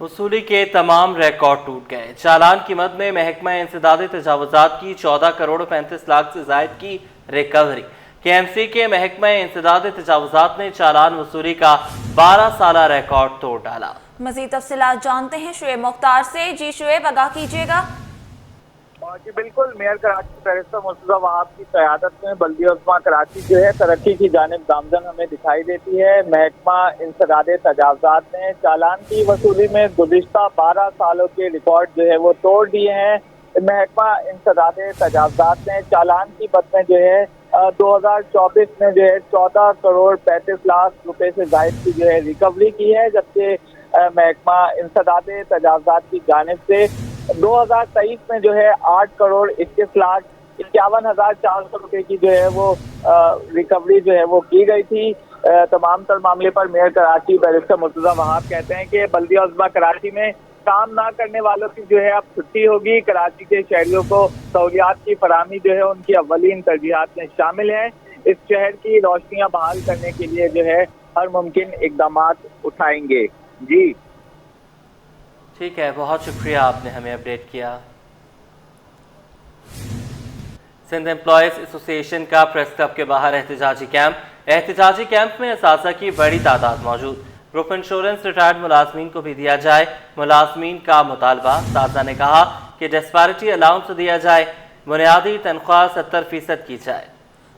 वसूली के तमाम रिकॉर्ड टूट गए। चालान की मद में महकमा इंसदाद तजावुज़ात की 14 करोड़ 35 लाख से ज़ायद की रिकवरी। KMC के महकमा इंसदाद तजावुज़ात ने चालान वसूली का 12 साला रिकॉर्ड तोड़ डाला। मज़ीद तफसीलात जानते हैं शुएब मुख्तार से। जी शुएब आगाह कीजिएगा। जी बिल्कुल, मेयर कराची बैरिस्टर मुर्तज़ा वहाब की क़यादत में बल्दिया उस्मा कराची जो है तरक्की की जानिब गामजन हमें दिखाई देती है। महकमा इंसदाद तजावुज़ात ने चालान की वसूली में गुज़िश्ता 12 सालों के रिकॉर्ड जो है वो तोड़ दिए हैं। महकमा इंसदाद तजावजात ने चालान की मद में जो है 2024 में जो है 14 करोड़ 35 लाख रुपए से जायद की जो है रिकवरी की है, जबकि महकमा इंसदाद तजावजात की जानिब से 2023 में जो है 8 करोड़ 21 लाख 51,400 रुपए की जो है वो रिकवरी जो है वो की गई थी। तमाम तर मामले पर मेयर कराची बैरिस्टर मुर्तजा वहाब कहते हैं कि बल्दिया उज़्मा कराची में काम ना करने वालों की जो है अब छुट्टी होगी। कराची के शहरियों को सहूलियात की फराहमी जो है उनकी अव्वलीन तरजीहात में शामिल है। इस शहर की रोशनियां बहाल करने के लिए जो है हर मुमकिन इकदाम उठाएंगे। जी ठीक है, बहुत शुक्रिया, आपने हमें अपडेट किया। सिंध एम्प्लॉयज एसोसिएशन का प्रेस क्लब के बाहर एहतजाजी कैंप में असातिज़ा की बड़ी तादाद मौजूद। ग्रुप इंश्योरेंस रिटायर्ड मुलाजमीन को भी दिया जाए, मुलाजमीन का मुतालबा। असातिज़ा ने कहा कि डिस्पैरिटी अलाउंस दिया जाए, बुनियादी तनख्वाह 70% की जाए।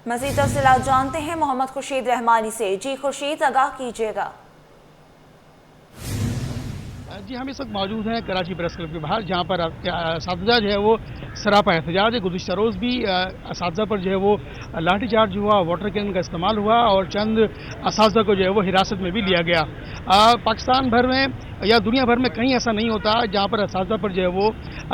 मज़ीद तफसीलात जानते हैं मोहम्मद खुर्शीद रहमानी से। जी खुर्शीद, आगाह कीजिएगा। जी, हम इस वक्त मौजूद हैं कराची प्रेस क्लब के बाहर, जहां पर असातिज़ा जो है वो सरापा एहतजाज है। गुज़िश्ता रोज़ भी असातिज़ा पर जो है वो लाठीचार्ज हुआ, वाटर कैन का इस्तेमाल हुआ और चंद असातिज़ा को जो है वो हिरासत में भी लिया गया। पाकिस्तान भर में या दुनिया भर में कहीं ऐसा नहीं होता जहां पर असातिज़ा पर जो है वो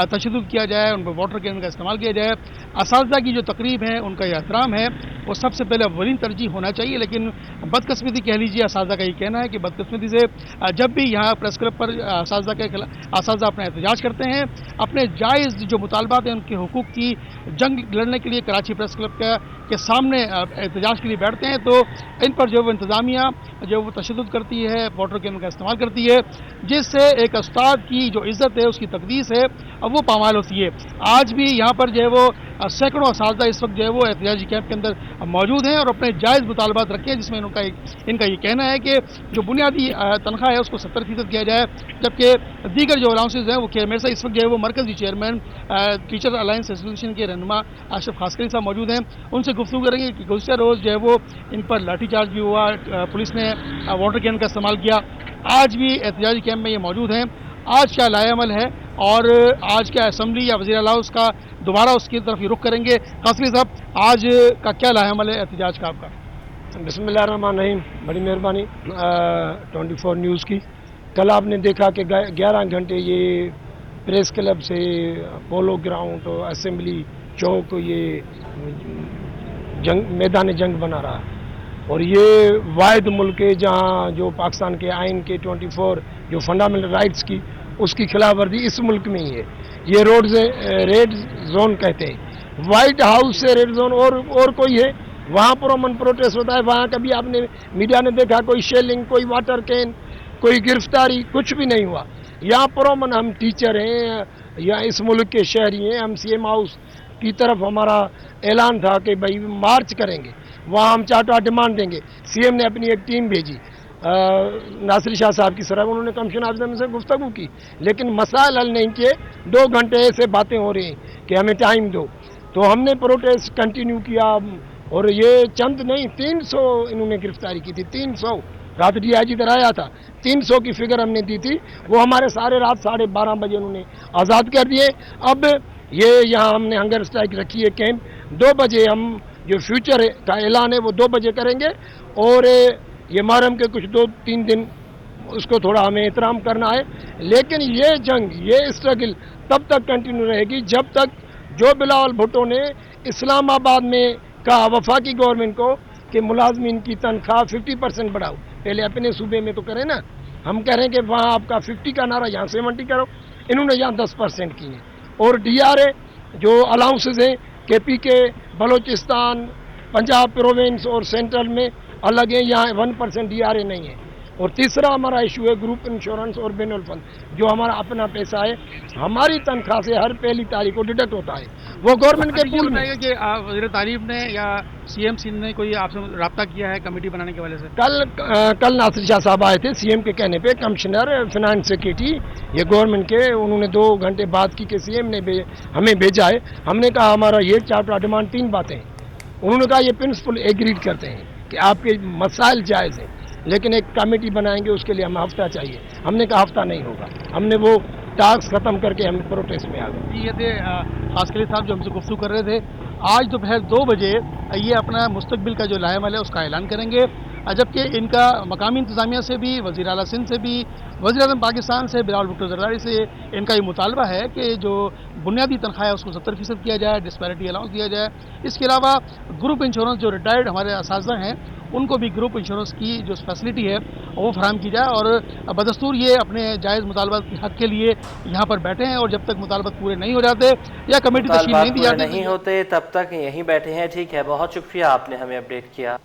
तशद्दुद किया जाए, उन पर वाटर कैन का इस्तेमाल किया जाए। असातिज़ा की जो तकरीब है, उनका एहतराम है, वो सबसे पहले अव्वलीन तरजीह होना चाहिए। लेकिन बदकिस्मती कह लीजिए, असातिज़ा का ये कहना है कि बदकिस्मती से जब भी यहाँ प्रेस क्लब पर असातिज़ा अपना एहतजाज करते हैं, अपने जायज़ जो मुतालबात हैं उनके हुकूक की जंग लड़ने के लिए कराची प्रेस क्लब के सामने एहतजाज के लिए बैठते हैं, तो इन पर जो वो इंतज़ामिया जो वो तशद्दुद करती है, वाटर कैन का इस्तेमाल करती है, जिससे एक उस्ताद की जो इज़्ज़त है, उसकी तकदीस है, अब वो पामाल होती है। आज भी यहाँ पर जो है वो सैकड़ों असातिज़ा इस वक्त जो है वो एहतजाजी कैंप के अंदर मौजूद हैं और अपने जायज़ मुतालबात रखे हैं, जिसमें इनका ये कहना है कि जो बुनियादी तनख्वाह है उसको 70% किया जाए, जबकि दीगर जो अलाउंसेज हैं वो किया। मेरे साथ इस वक्त जो है वो मरकज़ी चेयरमैन टीचर अलायंस एसोसिएशन के रहनुमा अशरफ खासकरी साहब मौजूद हैं। उनसे गुफ्तगू करेंगे कि गुज़िश्ता रोज़ जो है वो इन पर लाठीचार्ज भी हुआ, पुलिस ने वाटर कैन का इस्तेमाल किया। आज भी एहतजाजी कैंप में ये मौजूद हैं। आज क्या लाएअमल है और आज क्या असम्बली या वज़ीर आला उसका दोबारा उसकी तरफ ही रुख करेंगे। खासकरी साहब, आज का क्या लाएअमल है एहतजाज का आपका? बिस्मिल्लाहिर्रहमानिर्रहीम, बड़ी मेहरबानी 24 न्यूज़ की। कल आपने देखा कि 11 घंटे ये प्रेस क्लब से पोलो ग्राउंड और असेंबली चौक ये मैदान जंग बना रहा है और ये वाहिद मुल्क है जहाँ जो पाकिस्तान के आइन के 24 जो फंडामेंटल राइट्स की उसकी खिलाफवर्जी इस मुल्क में ही है। ये रेड जोन कहते हैं। वाइट हाउस से रेड जोन और कोई है, वहाँ पुरअमन प्रोटेस्ट होता है। वहाँ कभी आपने मीडिया ने देखा कोई शेलिंग, कोई वाटर कैन, कोई गिरफ्तारी, कुछ भी नहीं हुआ। यहाँ पुरअमन हम टीचर हैं या इस मुल्क के शहरी हैं। हम सीएम हाउस की तरफ हमारा ऐलान था कि भाई मार्च करेंगे, वहाँ हम 4 डिमांड देंगे। सीएम ने अपनी एक टीम भेजी, नासिर शाह साहब की सरह, उन्होंने कमीशन ऑफिसर से गुफ्तगू की, लेकिन मसाइल हल नहीं किए। 2 घंटे से बातें हो रही हैं कि हमें टाइम दो, तो हमने प्रोटेस्ट कंटिन्यू किया और ये चंद नहीं 300 इन्होंने गिरफ्तारी की थी। 300 रात DIG इधर आया था, 300 की फिगर हमने दी थी। वो हमारे सारे रात 12:30 बजे उन्होंने आज़ाद कर दिए। अब ये यहाँ हमने हंगर स्ट्राइक रखी है कैंप। 2 बजे हम जो फ्यूचर का ऐलान है वो 2 बजे करेंगे और ये मुहर्रम के कुछ 2-3 दिन उसको थोड़ा हमें एहतराम करना है। लेकिन ये जंग, ये स्ट्रगल तब तक कंटिन्यू रहेगी जब तक जो बिलावल भुट्टो ने इस्लामाबाद में कहा वफाकी गवर्नमेंट को कि मुलाजमीन की तनख्वाह 50% बढ़ाओ। पहले अपने सूबे में तो करें ना, हम कह रहे हैं कि वहाँ आपका 50 का नारा, यहाँ 70 करो। इन्होंने यहाँ 10% की है। और DRA जो अलाउंसेज हैं KPK, बलोचिस्तान, पंजाब प्रोविंस और सेंट्रल में अलग है, यहाँ 1% DRA नहीं है। और तीसरा हमारा इशू है ग्रुप इंश्योरेंस और बैनुल फंड, जो हमारा अपना पैसा है, हमारी तनख्वाह से हर पहली तारीख को डिडक्ट होता है, वो गवर्नमेंट के पूल में। कि वज़ीर तालीम ने या CM सिंध ने कोई आपसे रब्ता किया है कमेटी बनाने के वजह से? कल नासिर शाह साहब आए थे CM के कहने पे, कमिश्नर फिनांस सेक्रेटरी ये गवर्नमेंट के, उन्होंने 2 घंटे बात की कि CM ने हमें भेजा है। हमने कहा हमारा ये 4 डिमांड 3 बातें हैं। उन्होंने कहा ये प्रिंसिपल एग्रीड करते हैं कि आपके मसाइल जायज़ हैं, लेकिन एक कमेटी बनाएंगे उसके लिए हमें हफ्ता चाहिए। हमने कहा हफ्ता नहीं होगा। हमने वो टास्क ख़त्म करके हम प्रोटेस्ट में आ गए। ये थे खासकली साहब जो हमसे गुफ्तगू कर रहे थे। आज दोपहर 2 बजे ये अपना मुस्तकबिल का जो लाहेमल है उसका ऐलान करेंगे, जबकि इनका मकामी इंतज़ामिया से भी, वज़ीर आला सिंध से भी, वज़ीर आज़म पाकिस्तान से बिलावल भुट्टो ज़रदारी से इनका ये मुतालबा है कि जो बुनियादी तनख्वाह है उसको 70% किया जाए, डिस्पैरिटी अलाउंस दिया जाए। इसके अलावा ग्रुप इंश्योरेंस जो रिटायर्ड हमारे असातिज़ा हैं उनको भी ग्रुप इंश्योरेंस की जो फैसिलिटी है वो फराहम की जाए। और बदस्तूर ये अपने जायज़ मुतालबा के हक़ के लिए यहाँ पर बैठे हैं और जब तक मुतालबा पूरे नहीं हो जाते या कमेटी तश्कील नहीं दी जाती नहीं होते तब तक यहीं बैठे हैं। ठीक है, बहुत शुक्रिया आपने हमें अपडेट किया।